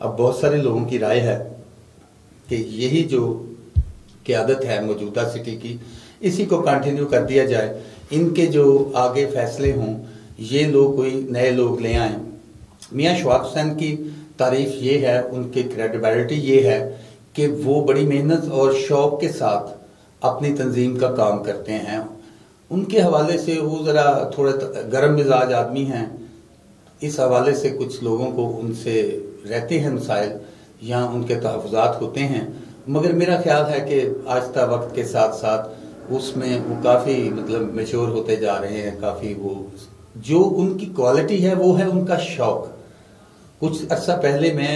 اب بہت سارے لوگوں کی رائے ہے کہ یہی جو قیادت ہے موجودہ سٹی کی، اسی کو کنٹینیو کر دیا جائے، ان کے جو آگے فیصلے ہوں یہ لوگ کوئی نئے لوگ لے آئیں۔ میاں اشفاق حسین کی تعریف یہ ہے، ان کی کریڈیبلٹی یہ ہے کہ وہ بڑی محنت اور شوق کے ساتھ اپنی تنظیم کا کام کرتے ہیں۔ ان کے حوالے سے وہ ذرا تھوڑا گرم مزاج آدمی ہیں، اس حوالے سے کچھ لوگوں کو ان سے رہتے ہیں مسائل یا ان کے تحفظات ہوتے ہیں، مگر میرا خیال ہے کہ آہستہ وقت کے ساتھ ساتھ اس میں وہ کافی میچور ہوتے جا رہے ہیں۔ کافی وہ جو ان کی کوالٹی ہے وہ ہے ان کا شوق۔ کچھ عرصہ پہلے میں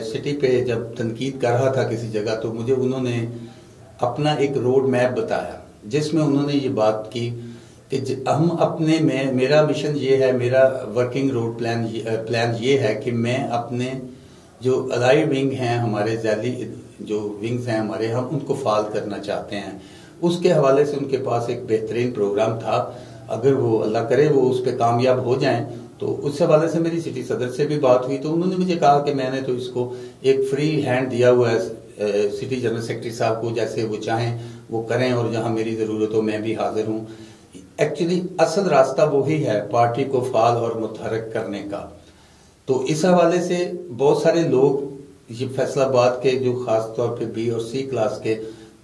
سٹی پہ جب تنقید کر رہا تھا کسی جگہ، تو مجھے انہوں نے اپنا ایک روڈ میپ بتایا جس میں انہوں نے یہ بات کی کہ ہم اپنے میرا مشن یہ ہے، میرا ورکنگ روڈ پلان یہ ہے کہ میں اپنے جو الائی ونگ ہیں، ہمارے ذیلی جو ونگز ہیں ہمارے، ہم ان کو فعال کرنا چاہتے ہیں۔ اس کے حوالے سے ان کے پاس ایک بہترین پروگرام تھا، اگر وہ اللہ کرے وہ اس پہ کامیاب ہو جائیں تو اس حوالے سے میری سٹی صدر سے بھی بات ہوئی، تو انہوں نے مجھے کہا کہ میں نے تو اس کو ایک فری ہینڈ دیا ہوا ہے سٹی جنرل سیکرٹری صاحب کو، جیسے وہ چاہیں وہ کریں اور جہاں میری ضرورت ہو میں بھی حاضر ہوں۔ ایکچولی اصل راستہ وہی ہے پارٹی کو فعال اور متحرک کرنے کا۔ تو اس حوالے سے بہت سارے لوگ یہ فیصل آباد کے جو خاص طور پہ بی اور سی کلاس کے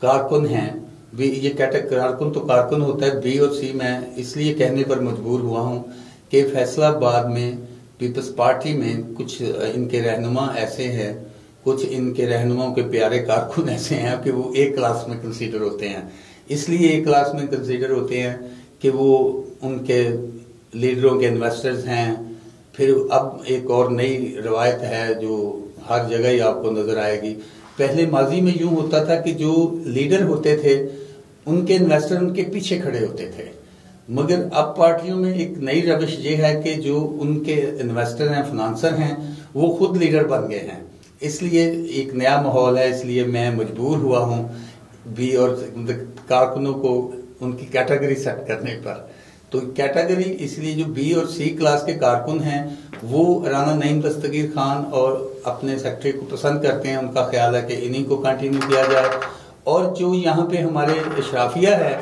کارکن ہیں، یہ کارکن تو کارکن ہوتا ہے، بی اور سی میں اس لیے کہنے پر مجبور ہوا ہوں کہ فیصل آباد میں پیپلز پارٹی میں کچھ ان کے رہنما ایسے ہیں، کچھ ان کے رہنماؤں کے پیارے کارکن ایسے ہیں کہ وہ ایک کلاس میں کنسیڈر ہوتے ہیں۔ اس لیے ایک کلاس میں کنسیڈر ہوتے ہیں کہ وہ ان کے لیڈروں کے انویسٹرز ہیں۔ پھر اب ایک اور نئی روایت ہے جو ہر جگہ ہی آپ کو نظر آئے گی۔ پہلے ماضی میں یوں ہوتا تھا کہ جو لیڈر ہوتے تھے ان کے انویسٹر ان کے پیچھے کھڑے ہوتے تھے، مگر اب پارٹیوں میں ایک نئی روش یہ ہے کہ جو ان کے انویسٹر ہیں، فنانسر ہیں، وہ خود لیڈر بن گئے ہیں۔ اس لیے ایک نیا ماحول ہے، اس لیے میں مجبور ہوا ہوں بی اور کارکنوں کو ان کی کیٹیگری سیٹ کرنے پر۔ تو کیٹیگری اس لیے جو بی اور سی کلاس کے کارکن ہیں وہ رانا نعیم دستگیر خان اور اپنے سیکرٹری کو پسند کرتے ہیں، ان کا خیال ہے کہ انہی کو کنٹینیو کیا جائے۔ اور جو یہاں پہ ہمارے اشرافیہ ہے،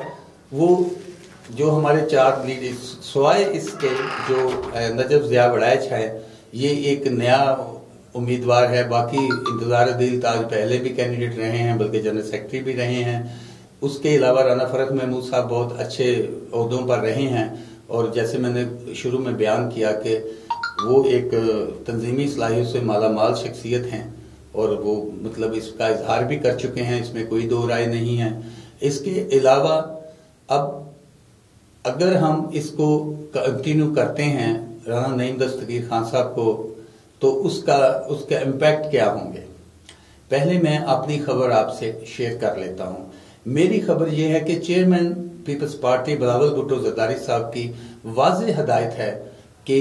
وہ جو ہمارے 4 لیڈر سوائے اس کے جو نجف ضیاء وڑائچ ہے، یہ ایک نیا امیدوار ہے۔ باقی انتظار دل تاج پہلے بھی کینڈیڈیٹ رہے ہیں، بلکہ جنرل سیکرٹری بھی رہے ہیں۔ اس کے علاوہ رانا فرق محمود صاحب بہت اچھے عہدوں پر رہے ہیں، اور جیسے میں نے شروع میں بیان کیا کہ وہ ایک تنظیمی صلاحیت سے مالا مال شخصیت ہیں، اور وہ اس کا اظہار بھی کر چکے ہیں، اس میں کوئی دو رائے نہیں ہے۔ اس کے علاوہ اب اگر ہم اس کو کنٹینیو کرتے ہیں رانا نعیم دستگیر خان صاحب کو، تو اس کا امپیکٹ کیا ہوں گے۔ پہلے میں اپنی خبر آپ سے شیئر کر لیتا ہوں۔ میری خبر یہ ہے کہ chairman Peoples Party Bilawal Bhutto Zardari صاحب کی واضح ہدایت ہے کہ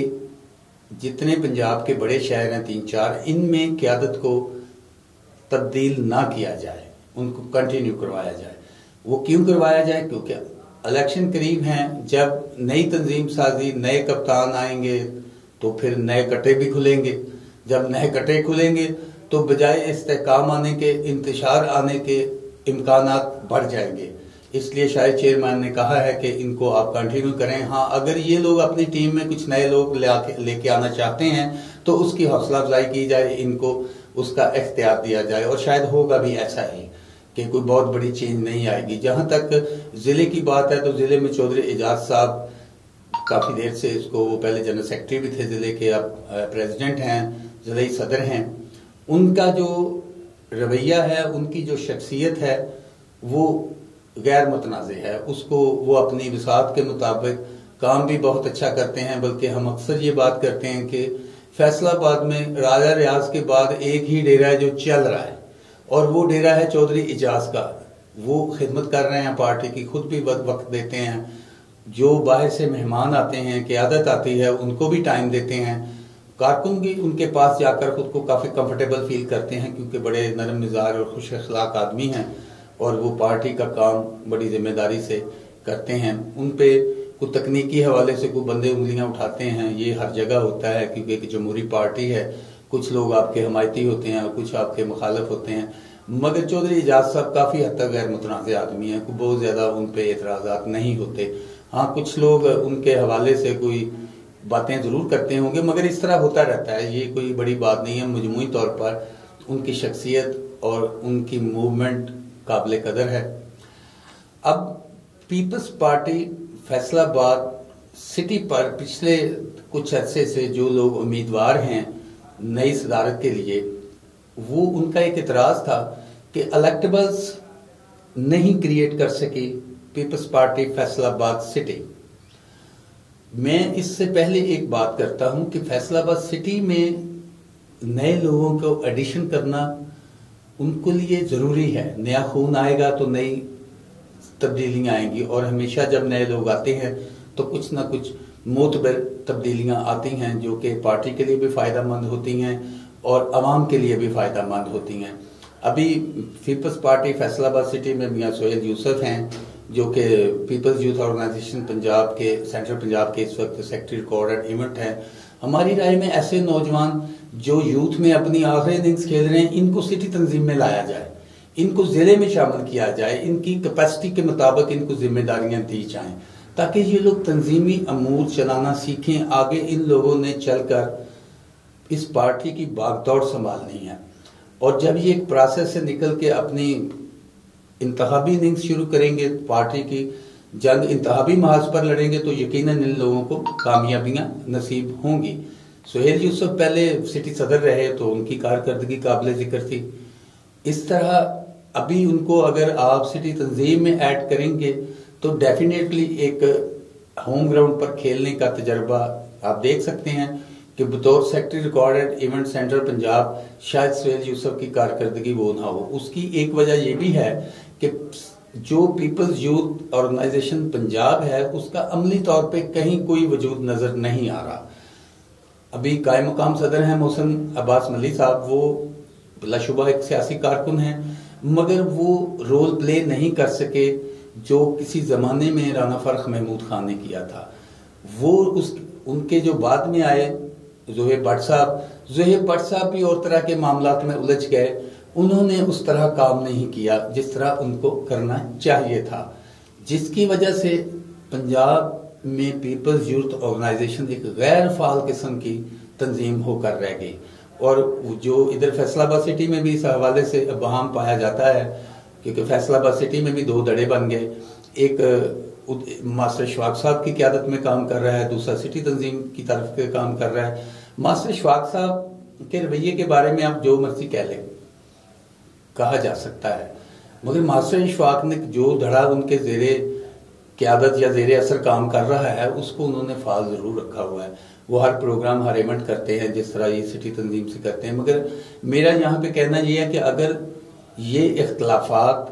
جتنے پنجاب کے بڑے شہر ہیں 3-4، ان میں قیادت کو تبدیل نہ کیا جائے، ان کو کنٹینیو کروایا جائے۔ وہ کیوں کروایا جائے؟ کیونکہ الیکشن قریب ہیں، جب نئی تنظیم سازی، نئے کپتان آئیں گے تو پھر نئے کٹے بھی کھلیں گے۔ جب نئے کٹے کھلیں گے تو بجائے استحکام آنے کے، انتشار آنے کے امکانات بڑھ جائیں گے۔ اس لیے شاید چیئرمین نے کہا ہے کہ ان کو آپ کنٹینیو کریں۔ ہاں، اگر یہ لوگ اپنی ٹیم میں کچھ نئے لوگ لے کے آنا چاہتے ہیں تو اس کی حوصلہ افزائی کی جائے، ان کو اس کا اختیار دیا جائے، اور شاید ہوگا بھی ایسا ہی کہ کوئی بہت بڑی چینج نہیں آئے گی۔ جہاں تک ضلع کی بات ہے تو ضلع میں چودھری اعجاز صاحب کافی دیر سے اس کو، وہ پہلے جنرل سیکرٹری بھی تھے ضلع کے، اب پریزیڈنٹ ہیں، ضلعی صدر ہیں۔ ان کا جو رویہ ہے، ان کی جو شخصیت ہے، وہ غیر متنازع ہے۔ اس کو وہ اپنی وسعت کے مطابق کام بھی بہت اچھا کرتے ہیں، بلکہ ہم اکثر یہ بات کرتے ہیں کہ فیصل آباد میں راجہ ریاض کے بعد ایک ہی ڈیرہ ہے جو چل رہا ہے، اور وہ ڈیرہ ہے چودھری اعجاز کا۔ وہ خدمت کر رہے ہیں پارٹی کی، خود بھی وقت دیتے ہیں، جو باہر سے مہمان آتے ہیں، قیادت آتی ہے، ان کو بھی ٹائم دیتے ہیں۔ کارکن بھی ان کے پاس جا کر خود کو کافی کمفرٹیبل فیل کرتے ہیں، کیونکہ بڑے نرم مزاج اور خوش اخلاق آدمی ہیں، اور وہ پارٹی کا کام بڑی ذمہ داری سے کرتے ہیں۔ ان پہ کوئی تکنیکی حوالے سے کوئی بندے انگلیاں اٹھاتے ہیں، یہ ہر جگہ ہوتا ہے، کیونکہ ایک جمہوری پارٹی ہے کچھ لوگ آپ کے حمایتی ہوتے ہیں اور کچھ آپ کے مخالف ہوتے ہیں، مگر چودھری اعجاز صاحب کافی حد تک غیر متنازع آدمی ہیں، بہت زیادہ ان پہ اعتراضات نہیں ہوتے. ہاں کچھ لوگ ان کے حوالے سے کوئی باتیں ضرور کرتے ہوں گے، مگر اس طرح ہوتا رہتا ہے، یہ کوئی بڑی بات نہیں ہے. مجموعی طور پر ان کی شخصیت اور ان کی موومنٹ قابل قدر ہے. اب پیپلز پارٹی فیصل آباد سٹی پر پچھلے کچھ عرصے سے جو لوگ امیدوار ہیں نئی صدارت کے لیے، وہ ان کا ایک اعتراض تھا کہ الیکٹیبلز نہیں کریٹ کر سکی پیپلز پارٹی فیصل آباد سٹی. میں اس سے پہلے ایک بات کرتا ہوں کہ فیصل آباد سٹی میں نئے لوگوں کو ایڈیشن کرنا ان کے لیے ضروری ہے. نیا خون آئے گا تو نئی تبدیلیاں آئیں گی، اور ہمیشہ جب نئے لوگ آتے ہیں تو کچھ نہ کچھ معتبر تبدیلیاں آتی ہیں جو کہ پارٹی کے لیے بھی فائدہ مند ہوتی ہیں اور عوام کے لیے بھی فائدہ مند ہوتی ہیں. ابھی پیپلز پارٹی فیصل آباد سٹی میں میاں سہیل یوسف ہیں جو کہ پیپلز یوتھ آرگنائزیشن پنجاب کے سینٹرل پنجاب کے اس وقت سیکرٹری ریکارڈ اینڈ ایونٹ ہیں. ہماری رائے میں ایسے نوجوان جو یوتھ میں اپنی آخری اننگز کھیل رہے ہیں، ان کو سٹی تنظیم میں لایا جائے، ان کو ضلع میں شامل کیا جائے، ان کی کیپیسٹی کے مطابق ان کو ذمہ داریاں دی جائیں تاکہ یہ لوگ تنظیمی امور چلانا سیکھیں. آگے ان لوگوں نے چل کر اس پارٹی کی بھاگ دوڑ سنبھالنی ہے، اور جب یہ ایک پروسیس سے نکل کے اپنی انتخابی اننگز شروع کریں گے، پارٹی کی جنگ انتخابی محاذ پر لڑیں گے، تو یقیناً ان لوگوں کو کامیابیاں نصیب ہوں گی. سہیل یوسف پہلے سٹی صدر رہے تو ان کی کارکردگی قابل ذکر تھی. اس طرح ابھی ان کو اگر آپ سٹی تنظیم میں ایڈ کریں گے تو ڈیفینیٹلی ایک ہوم گراؤنڈ پر کھیلنے کا تجربہ آپ دیکھ سکتے ہیں کہ بطور secretary record event centre Punjab شاید سہیل یوسف کی کارکردگی وہ نہ ہو. اس کی ایک وجہ یہ بھی ہے کہ جو پیپلز یوتھ آرگنائزیشن پنجاب ہے اس کا عملی طور پہ کہیں کوئی وجود نظر نہیں آ رہا. ابھی قائم مقام صدر ہیں محسن عباس ملی صاحب، وہ بلا شبہ ایک سیاسی کارکن ہیں، مگر وہ رول پلے نہیں کر سکے جو کسی زمانے میں رانا فرخ محمود خان نے کیا تھا. وہ ان کے جو بعد میں آئے زہیر بٹ صاحب بھی اور طرح کے معاملات میں الجھ گئے. انہوں نے اس طرح کام نہیں کیا جس طرح ان کو کرنا چاہیے تھا، جس کی وجہ سے پنجاب میں پیپلز یوتھ آرگنائزیشن ایک غیر فعال قسم کی تنظیم ہو کر رہ گئی. اور جو ادھر فیصل آباد سٹی میں بھی اس حوالے سے ابہام پایا جاتا ہے کیونکہ فیصل آباد سٹی میں بھی دو دھڑے بن گئے. ایک ماسٹر اشفاق صاحب کی قیادت میں کام کر رہا ہے، دوسرا سٹی تنظیم کی طرف سے کام کر رہا ہے. ماسٹر اشفاق صاحب کے رویے کے بارے میں آپ جو مرضی کہہ لیں، کہا جا سکتا ہے، مگر ماسٹر اشفاق نے جو دھڑا ان کے زیر قیادت یا زیر اثر کام کر رہا ہے اس کو انہوں نے فعال ضرور رکھا ہوا ہے. وہ ہر پروگرام ہر ایونٹ کرتے ہیں جس طرح یہ سٹی تنظیم سے کرتے ہیں. مگر میرا یہاں پہ کہنا یہ ہے کہ اگر یہ اختلافات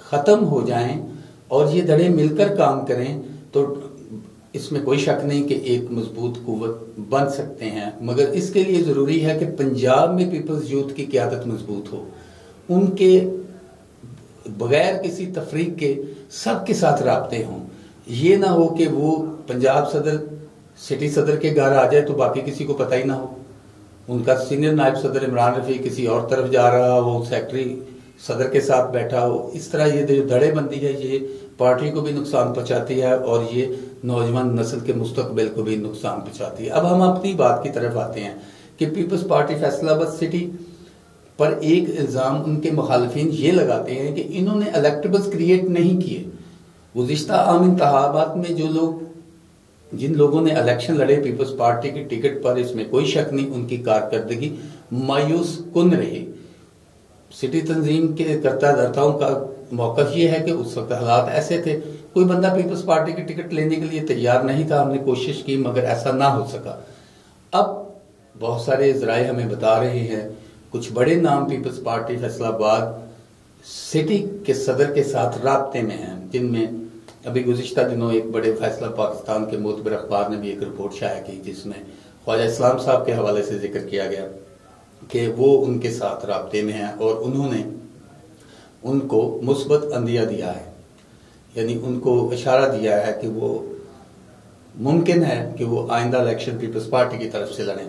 ختم ہو جائیں اور یہ دھڑے مل کر کام کریں تو اس میں کوئی شک نہیں کہ ایک مضبوط قوت بن سکتے ہیں. مگر اس کے لیے ضروری ہے کہ پنجاب میں پیپلز یوتھ کی قیادت مضبوط ہو، ان کے بغیر کسی تفریق کے سب کے ساتھ رابطے ہوں. یہ نہ ہو کہ وہ پنجاب صدر سٹی صدر کے گھر آ جائے تو باقی کسی کو پتہ ہی نہ ہو. ان کا سینئر نائب صدر عمران رفیع کسی اور طرف جا رہا ہو، سیکرٹری صدر کے ساتھ بیٹھا ہو. اس طرح یہ جو دھڑے بندی ہے یہ پارٹی کو بھی نقصان پہنچاتی ہے اور یہ نوجوان نسل کے مستقبل کو بھی نقصان پہنچاتی ہے. اب ہم اپنی بات کی طرف آتے ہیں کہ پیپلز پارٹی فیصل آباد سٹی پر ایک الزام ان کے مخالفین یہ لگاتے ہیں کہ انہوں نے الیکٹیبلز کریٹ نہیں کیے. گزشتہ عام انتخابات میں جن لوگوں نے الیکشن لڑے پیپلز پارٹی کی ٹکٹ پر، اس میں کوئی شک نہیں ان کی کارکردگی مایوس کن رہی. سٹی تنظیم کے کرتا دھرتاؤں کا موقف یہ ہے کہ اس وقت حالات ایسے تھے، کوئی بندہ پیپلز پارٹی کی ٹکٹ لینے کے لیے تیار نہیں تھا. ہم نے کوشش کی مگر ایسا نہ ہو سکا. اب بہت سارے ذرائع ہمیں بتا رہے ہیں کچھ بڑے نام پیپلز پارٹی فیصل آباد سٹی کے صدر کے ساتھ رابطے میں ہیں، جن میں ابھی گزشتہ دنوں ایک بڑے فیصلہ پاکستان کے معتبر اخبار نے بھی ایک رپورٹ شائع کی جس میں خواجہ اسلام صاحب کے حوالے سے ذکر کیا گیا کہ وہ ان کے ساتھ رابطے میں ہیں اور انہوں نے ان کو مثبت عندیہ دیا ہے، یعنی ان کو اشارہ دیا ہے کہ وہ ممکن ہے کہ وہ آئندہ الیکشن پیپلز پارٹی کی طرف سے لڑیں.